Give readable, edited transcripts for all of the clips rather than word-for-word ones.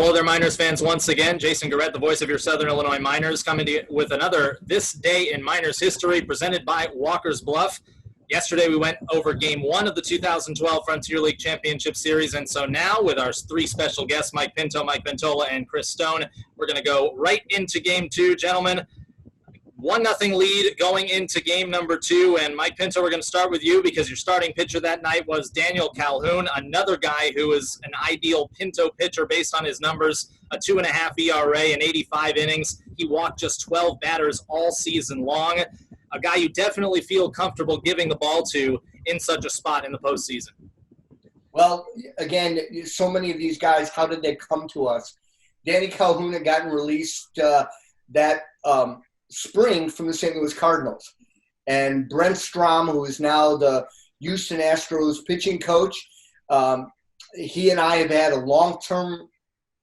Hello there, Miners fans. Once again, Jason Garrett, the voice of your Southern Illinois Miners, coming to you with another This Day in Miners History presented by Walker's Bluff. Yesterday, we went over Game 1 of the 2012 Frontier League Championship Series, and so now with our three special guests, Mike Pinto, Mike Ventola, and Chris Stone, we're going to go right into Game 2. Gentlemen, 1-0 lead going into game number 2, and Mike Pinto, we're going to start with you because your starting pitcher that night was Daniel Calhoun, another guy who is an ideal Pinto pitcher based on his numbers, a 2.5 ERA in 85 innings. He walked just 12 batters all season long, a guy you definitely feel comfortable giving the ball to in such a spot in the postseason. Well, again, so many of these guys, how did they come to us? Danny Calhoun had gotten released that spring from the St. Louis Cardinals. And Brent Strom, who is now the Houston Astros pitching coach, he and I have had a long-term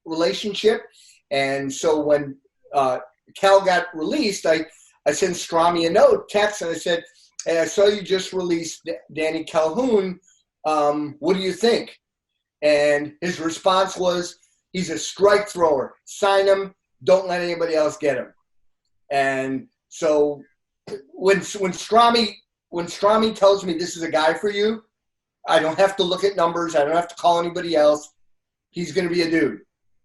relationship. And so when Cal got released, I sent Stromy a text, and I said, hey, I saw you just released Danny Calhoun. What do you think? And his response was, he's a strike thrower. Sign him. Don't let anybody else get him. And so when Stromy tells me this is a guy for you, I don't have to look at numbers. I don't have to call anybody else. He's going to be a dude.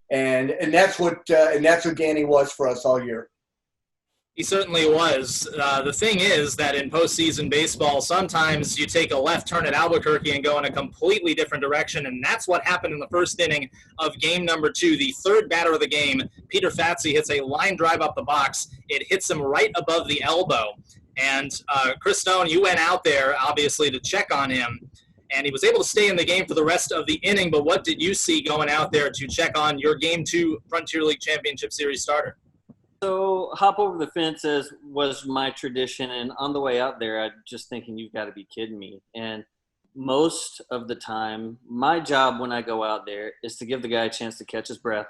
And that's what Danny was for us all year. He certainly was. The thing is that in postseason baseball, sometimes you take a left turn at Albuquerque and go in a completely different direction, and that's what happened in the first inning of game number 2. The third batter of the game, Peter Fatsi, hits a line drive up the box. It hits him right above the elbow. And Chris Stone, you went out there, obviously, to check on him, and he was able to stay in the game for the rest of the inning. But what did you see going out there to check on your Game 2 Frontier League Championship Series starter? So hop over the fence as was my tradition, and on the way out there, I'm just thinking, you've got to be kidding me. And most of the time, my job when I go out there is to give the guy a chance to catch his breath,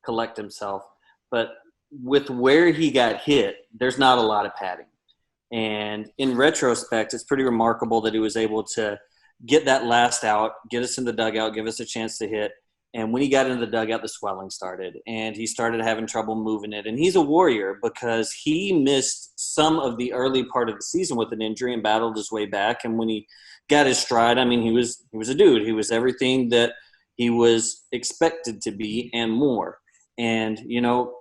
collect himself. But with where he got hit, there's not a lot of padding. And in retrospect, it's pretty remarkable that he was able to get that last out, get us in the dugout, give us a chance to hit. And when he got into the dugout, the swelling started, and he started having trouble moving it. And he's a warrior because he missed some of the early part of the season with an injury and battled his way back. And when he got his stride, I mean, he was a dude. He was everything that he was expected to be and more. And, you know,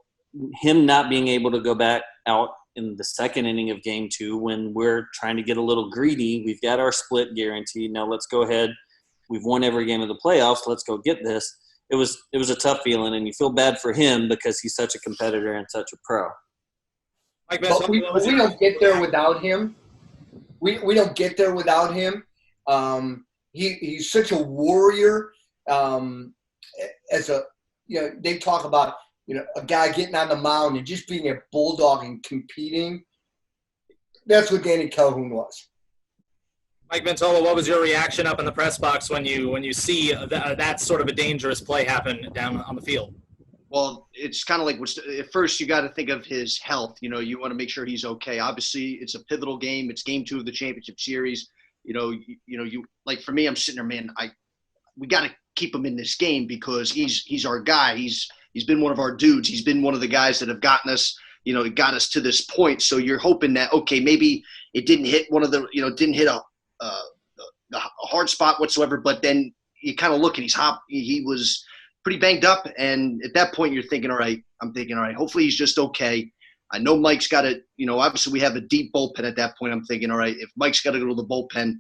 him not being able to go back out in the second inning of game 2 when we're trying to get a little greedy, we've got our split guaranteed. Now let's go ahead. We've won every game of the playoffs. Let's go get this. It was a tough feeling, and you feel bad for him because he's such a competitor and such a pro. But we don't get there without him. We don't get there without him. He's such a warrior. They talk about a guy getting on the mound and just being a bulldog and competing. That's what Danny Calhoun was. Mike Ventola, what was your reaction up in the press box when you see that sort of a dangerous play happen down on the field? Well, it's kind of like at first you got to think of his health. You want to make sure he's okay. Obviously, it's a pivotal game. It's game 2 of the championship series. You like for me, I'm sitting there, man. We got to keep him in this game because he's our guy. He's been one of our dudes. He's been one of the guys that have gotten us. It got us to this point. So you're hoping that maybe it didn't hit didn't hit a hard spot whatsoever, but then you kind of look and he was pretty banged up, and at that point you're thinking, all right, hopefully he's just okay. I know Mike's got it, obviously we have a deep bullpen at that point. I'm thinking, all right, if Mike's got to go to the bullpen,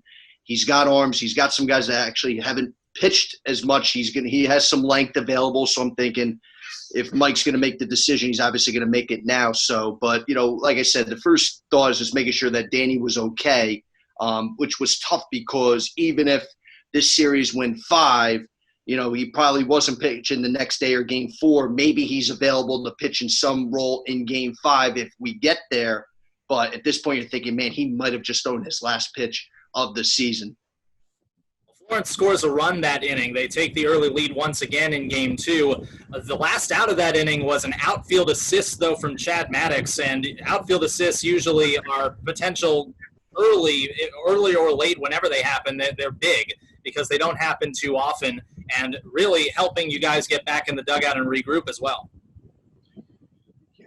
he's got arms, he's got some guys that actually haven't pitched as much, he has some length available, so I'm thinking if Mike's going to make the decision, he's obviously going to make it now. So, but like I said, the first thought is just making sure that Danny was okay. Which was tough because even if this series went 5, he probably wasn't pitching the next day or game 4. Maybe he's available to pitch in some role in game 5 if we get there. But at this point, you're thinking, man, he might have just thrown his last pitch of the season. Florence scores a run that inning. They take the early lead once again in game 2. The last out of that inning was an outfield assist, though, from Chad Maddox. And outfield assists usually are potential early or late, whenever they happen, they're big because they don't happen too often. and really helping you guys get back in the dugout and regroup as well.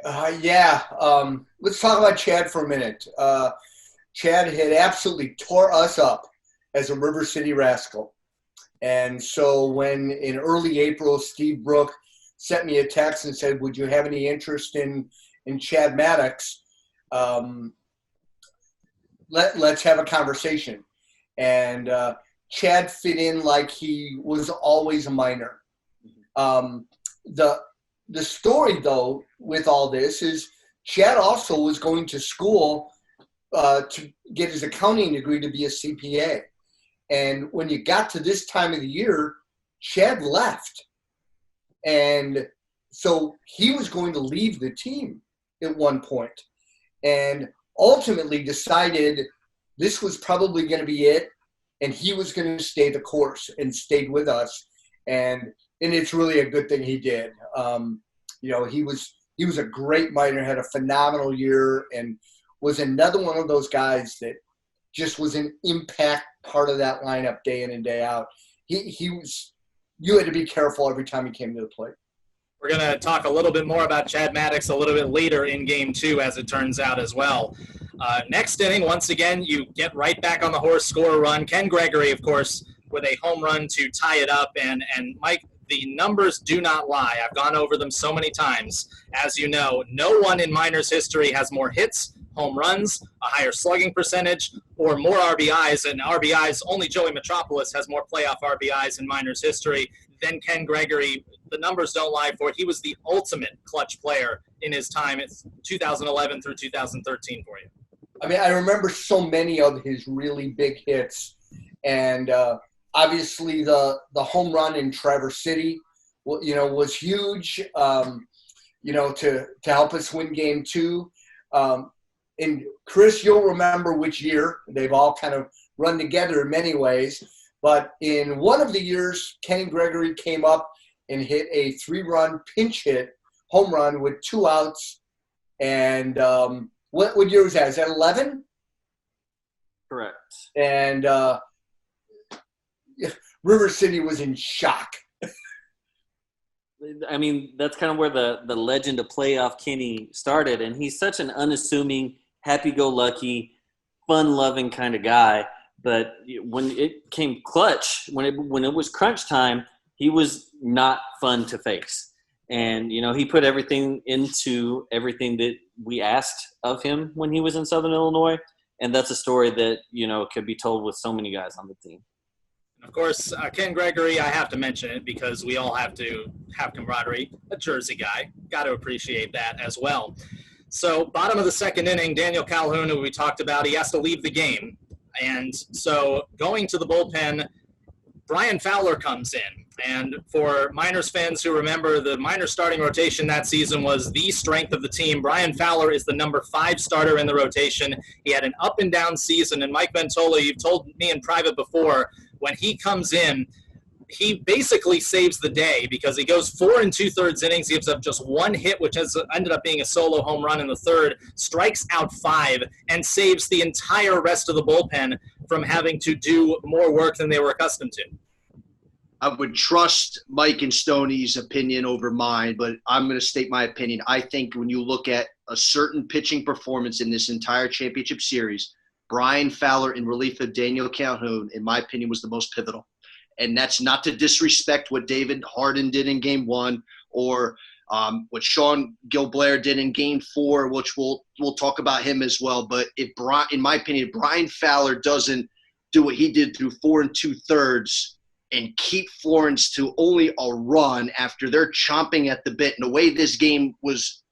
Let's talk about Chad for a minute. Chad had absolutely tore us up as a River City Rascal. And so when in early April, Steve Brook sent me a text and said, would you have any interest in Chad Maddox? Let's have a conversation. And Chad fit in like he was always a minor. The story, though, with all this is Chad also was going to school to get his accounting degree to be a CPA. And when you got to this time of the year, Chad left. And so he was going to leave the team at one point and ultimately decided this was probably going to be it. And he was going to stay the course and stayed with us. And it's really a good thing he did. He was a great minor, had a phenomenal year, and was another one of those guys that just was an impact part of that lineup day in and day out. You had to be careful every time he came to the plate. We're going to talk a little bit more about Chad Maddox a little bit later in Game 2, as it turns out as well. Next inning, once again, you get right back on the horse, score a run. Ken Gregory, of course, with a home run to tie it up. And Mike, the numbers do not lie. I've gone over them so many times. As you know, no one in Miners history has more hits, home runs, a higher slugging percentage, or more RBIs. And RBIs, only Joey Metropolis has more playoff RBIs in Miners history than Ken Gregory. The numbers don't lie for it. He was the ultimate clutch player in his time. It's 2011 through 2013 for you. I mean, I remember so many of his really big hits. And obviously the home run in Traverse City, was huge, to help us win Game 2. And Chris, you'll remember which year. They've all kind of run together in many ways. But in one of the years, Ken Gregory came up and hit a 3-run pinch hit home run with 2 outs. And what year was that? Is that 11? Correct. And River City was in shock. I mean, that's kind of where the legend of playoff Kenny started. And he's such an unassuming, happy-go-lucky, fun-loving kind of guy. But when it came clutch, when it was crunch time, he was not fun to face. And, he put everything into everything that we asked of him when he was in Southern Illinois. And that's a story that, could be told with so many guys on the team. Of course, Ken Gregory, I have to mention it because we all have to have camaraderie. A Jersey guy. Got to appreciate that as well. So, bottom of the second inning, Daniel Calhoun, who we talked about, he has to leave the game. And so, going to the bullpen, Brian Fowler comes in. And for Miners fans who remember, the Miners starting rotation that season was the strength of the team. Brian Fowler is the number 5 starter in the rotation. He had an up-and-down season. And Mike Ventola, you've told me in private before, when he comes in, he basically saves the day because he goes 4 2/3 innings, gives up just 1 hit, which has ended up being a solo home run in the 3rd, strikes out 5, and saves the entire rest of the bullpen from having to do more work than they were accustomed to. I would trust Mike and Stoney's opinion over mine, but I'm going to state my opinion. I think when you look at a certain pitching performance in this entire championship series, Brian Fowler in relief of Daniel Calhoun, in my opinion, was the most pivotal. And that's not to disrespect what David Harden did in Game 1 or what Sean Gilblair did in Game 4, which we'll talk about him as well. But in my opinion, Brian Fowler doesn't do what he did through 4 2/3 and keep Florence to only a run after they're chomping at the bit. And the way this game was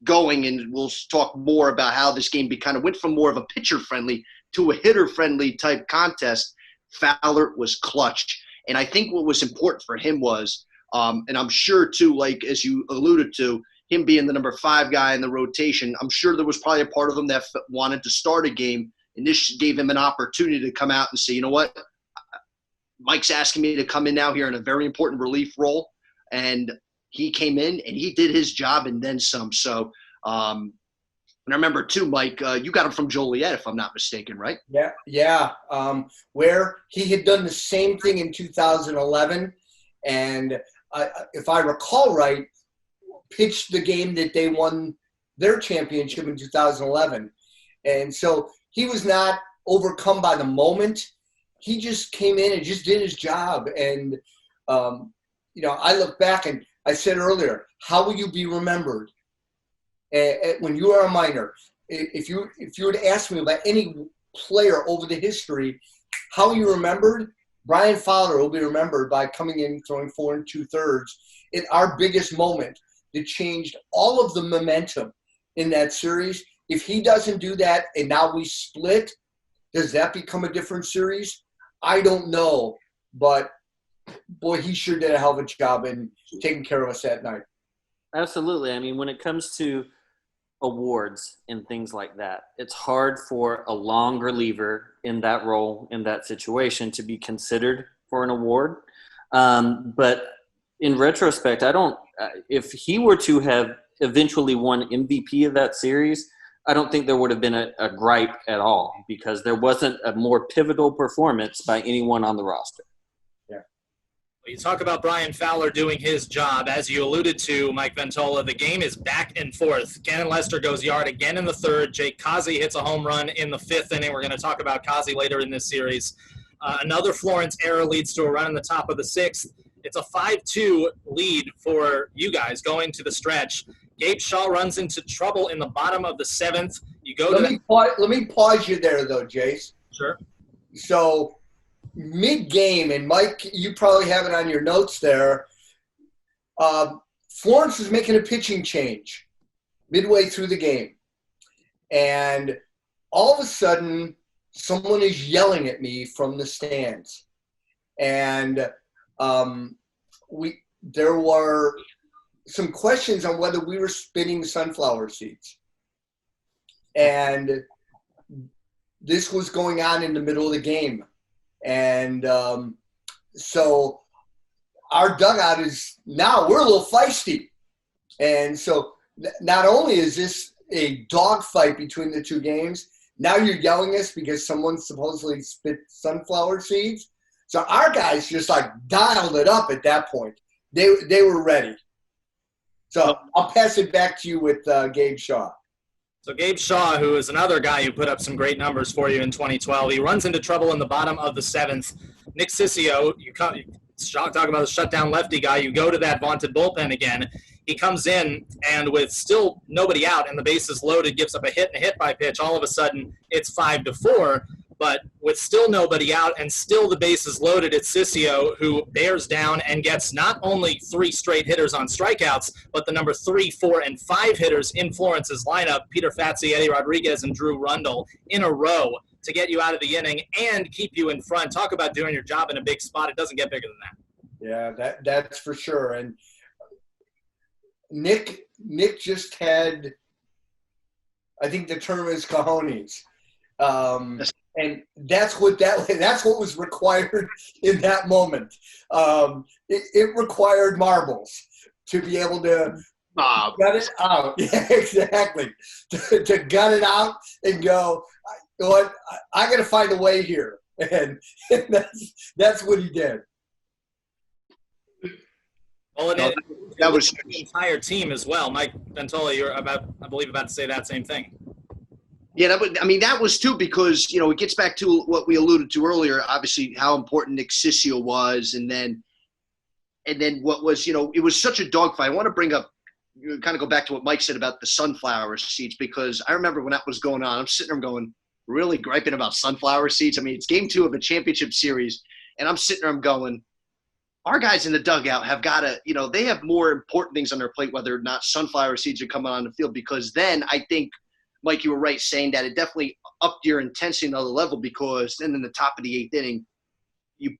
going, and we'll talk more about how this game kind of went from more of a pitcher-friendly to a hitter-friendly type contest, Fowler was clutch. And I think what was important for him was, and I'm sure too, like as you alluded to, him being the number 5 guy in the rotation, I'm sure there was probably a part of him that wanted to start a game, and this gave him an opportunity to come out and say, you know what, Mike's asking me to come in now here in a very important relief role, and he came in and he did his job and then some. So, and I remember too, Mike, you got him from Joliet, if I'm not mistaken, right? Yeah. Where he had done the same thing in 2011, and if I recall right, pitched the game that they won their championship in 2011. And so he was not overcome by the moment. He just came in and just did his job. And, I look back and I said earlier, how will you be remembered when you are a minor? If you were to ask me about any player over the history, how you remembered, Brian Fowler will be remembered by coming in, throwing 4 2/3 in our biggest moment that changed all of the momentum in that series. If he doesn't do that and now we split, does that become a different series? I don't know, but boy, he sure did a hell of a job in taking care of us that night. Absolutely. I mean, when it comes to awards and things like that, it's hard for a long reliever in that role, in that situation, to be considered for an award. But in retrospect, if he were to have eventually won MVP of that series, I don't think there would have been a gripe at all, because there wasn't a more pivotal performance by anyone on the roster. You talk about Brian Fowler doing his job. As you alluded to, Mike Ventola, the game is back and forth. Gannon Lester goes yard again in the third. Jake Kazi hits a home run in the fifth inning. We're going to talk about Kazi later in this series. Another Florence error leads to a run in the top of the sixth. It's a 5-2 lead for you guys going to the stretch. Gabe Shaw runs into trouble in the bottom of the seventh. You go Let me pause you there, though, Jace. Sure. So mid-game, and Mike, you probably have it on your notes there, Florence is making a pitching change midway through the game. And all of a sudden, someone is yelling at me from the stands. And there were some questions on whether we were spitting sunflower seeds. And this was going on in the middle of the game. And so our dugout is now, we're a little feisty. And so not only is this a dogfight between the two games, now you're yelling at us because someone supposedly spit sunflower seeds. So our guys just like dialed it up at that point. They were ready. So I'll pass it back to you with Gabe Shaw. So Gabe Shaw, who is another guy who put up some great numbers for you in 2012, he runs into trouble in the bottom of the seventh. Nick Sissio, talk about the shutdown lefty guy. You go to that vaunted bullpen again. He comes in, and with still nobody out and the bases loaded, gives up a hit and a hit by pitch. All of a sudden, it's 5-4. But with still nobody out and still the bases loaded, it's Sissio who bears down and gets not only 3 straight hitters on strikeouts, but the number 3, 4, and 5 hitters in Florence's lineup, Peter Fatsi, Eddie Rodriguez, and Drew Rundle, in a row to get you out of the inning and keep you in front. Talk about doing your job in a big spot. It doesn't get bigger than that. Yeah, that's for sure. And Nick just had, I think the term is cojones. And that's what was required in that moment. It required marbles to be able to gut it out. Yeah, exactly. To gut it out and go, you know what, I got to find a way here. And that's what he did. Well, that was the entire team as well. Mike Ventola, you're I believe about to say that same thing. Yeah, that was too, because, it gets back to what we alluded to earlier, obviously how important Nick Sissio was. And then what was, it was such a dogfight. I want to bring up, kind of go back to what Mike said about the sunflower seeds, because I remember when that was going on, I'm sitting there going, really griping about sunflower seeds. I mean, it's game 2 of a championship series. And I'm sitting there, I'm going, our guys in the dugout have got to, they have more important things on their plate, whether or not sunflower seeds are coming on the field, because then I think, Mike, you were right saying that it definitely upped your intensity another level, because then in the top of the 8th inning, you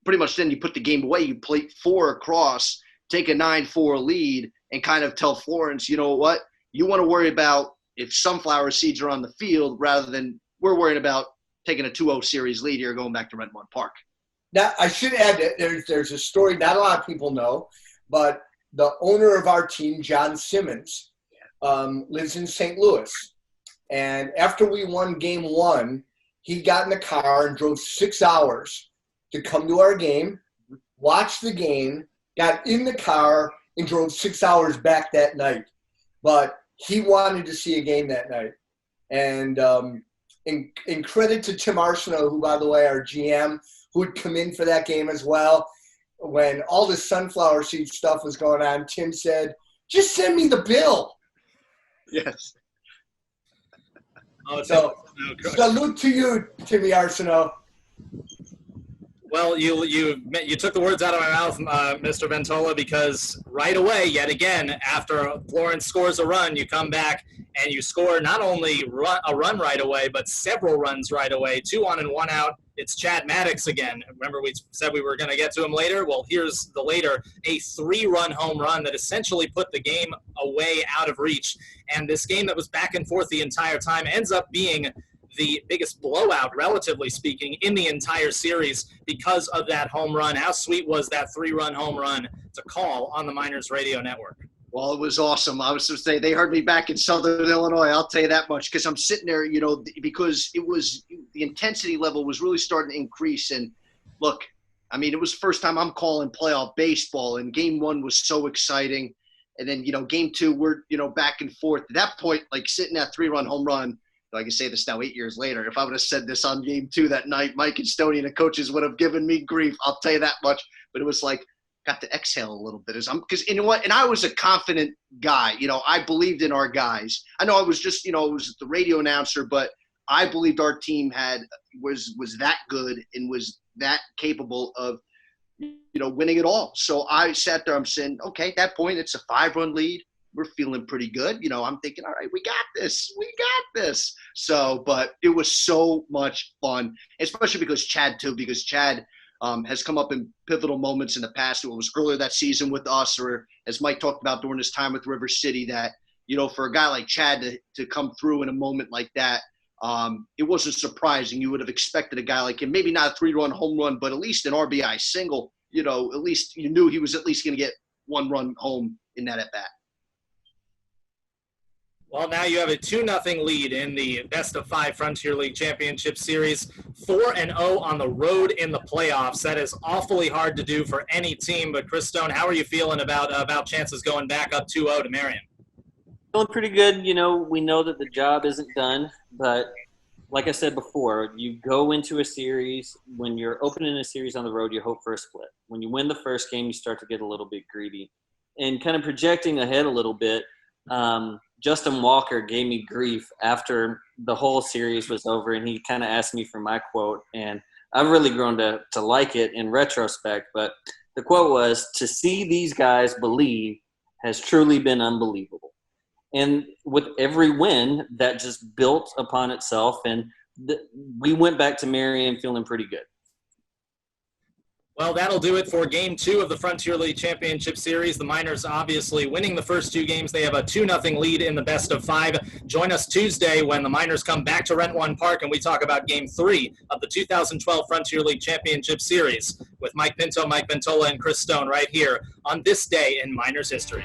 pretty much then you put the game away. You plate 4 across, take a 9-4 lead, and kind of tell Florence, you know what, you want to worry about if sunflower seeds are on the field rather than we're worried about taking a 2-0 series lead here going back to Redmond Park. Now, I should add that there's a story not a lot of people know, but the owner of our team, John Simmons, lives in St. Louis. And after we won game 1, he got in the car and drove 6 hours to come to our game. watched the game, got in the car, and drove 6 hours back that night. But he wanted to see a game that night. And in credit to Tim Arsenault, who, by the way, our GM, who had come in for that game as well. When all this sunflower seed stuff was going on, Tim said, just send me the bill. Yes. Oh, So, salute to you, Timmy Arsenault. Well, you took the words out of my mouth, Mr. Ventola, because right away, yet again, after Florence scores a run, you come back and you score not only a run right away, but several runs right away. 2 on and 1 out. It's Chad Maddox again. Remember we said we were going to get to him later? Well, here's the later. A 3-run home run that essentially put the game away out of reach. And this game that was back and forth the entire time ends up being the biggest blowout, relatively speaking, in the entire series because of that home run. How sweet was that 3-run home run to call on the Miners Radio Network? Well, it was awesome. I was going to say they heard me back in Southern Illinois. I'll tell you that much, because I'm sitting there, because the intensity level was really starting to increase. And look, I mean, it was the first time I'm calling playoff baseball, and game 1 was so exciting. And then, game 2, we're, back and forth. At that point, like sitting that 3-run home run, I can say this now 8 years later. If I would have said this on game 2 that night, Mike and Stoney and the coaches would have given me grief. I'll tell you that much. But it was like, got to exhale a little bit because you know what? And I was a confident guy. I believed in our guys. I know I was just, I was the radio announcer, but I believed our team was that good and was that capable of, winning it all. So I sat there, I'm saying, okay, at that point, it's a 5-run lead. We're feeling pretty good. I'm thinking, all right, we got this. So, but it was so much fun, especially because Chad has come up in pivotal moments in the past. It was earlier that season with us, or as Mike talked about during his time with River City, that, for a guy like Chad to come through in a moment like that, it wasn't surprising. You would have expected a guy like him, maybe not a 3-run home run, but at least an RBI single, at least you knew he was at least going to get 1 run home in that at bat. Well, now you have a 2-0 lead in the Best of 5 Frontier League Championship Series. 4-0 on the road in the playoffs. That is awfully hard to do for any team. But, Chris Stone, how are you feeling about chances going back up 2-0 to Marion? Feeling pretty good. We know that the job isn't done. But like I said before, you go into a series. When you're opening a series on the road, you hope for a split. When you win the first game, you start to get a little bit greedy. And kind of projecting ahead a little bit, Justin Walker gave me grief after the whole series was over, and he kind of asked me for my quote, and I've really grown to like it in retrospect. But the quote was, "To see these guys believe has truly been unbelievable." And with every win, that just built upon itself, and we went back to Marion feeling pretty good. Well, that'll do it for Game 2 of the Frontier League Championship Series. The Miners obviously winning the first 2 games. They have a 2-0 lead in the Best of 5. Join us Tuesday when the Miners come back to Rent One Park and we talk about Game 3 of the 2012 Frontier League Championship Series with Mike Pinto, Mike Ventola, and Chris Stone right here on This Day in Miners History.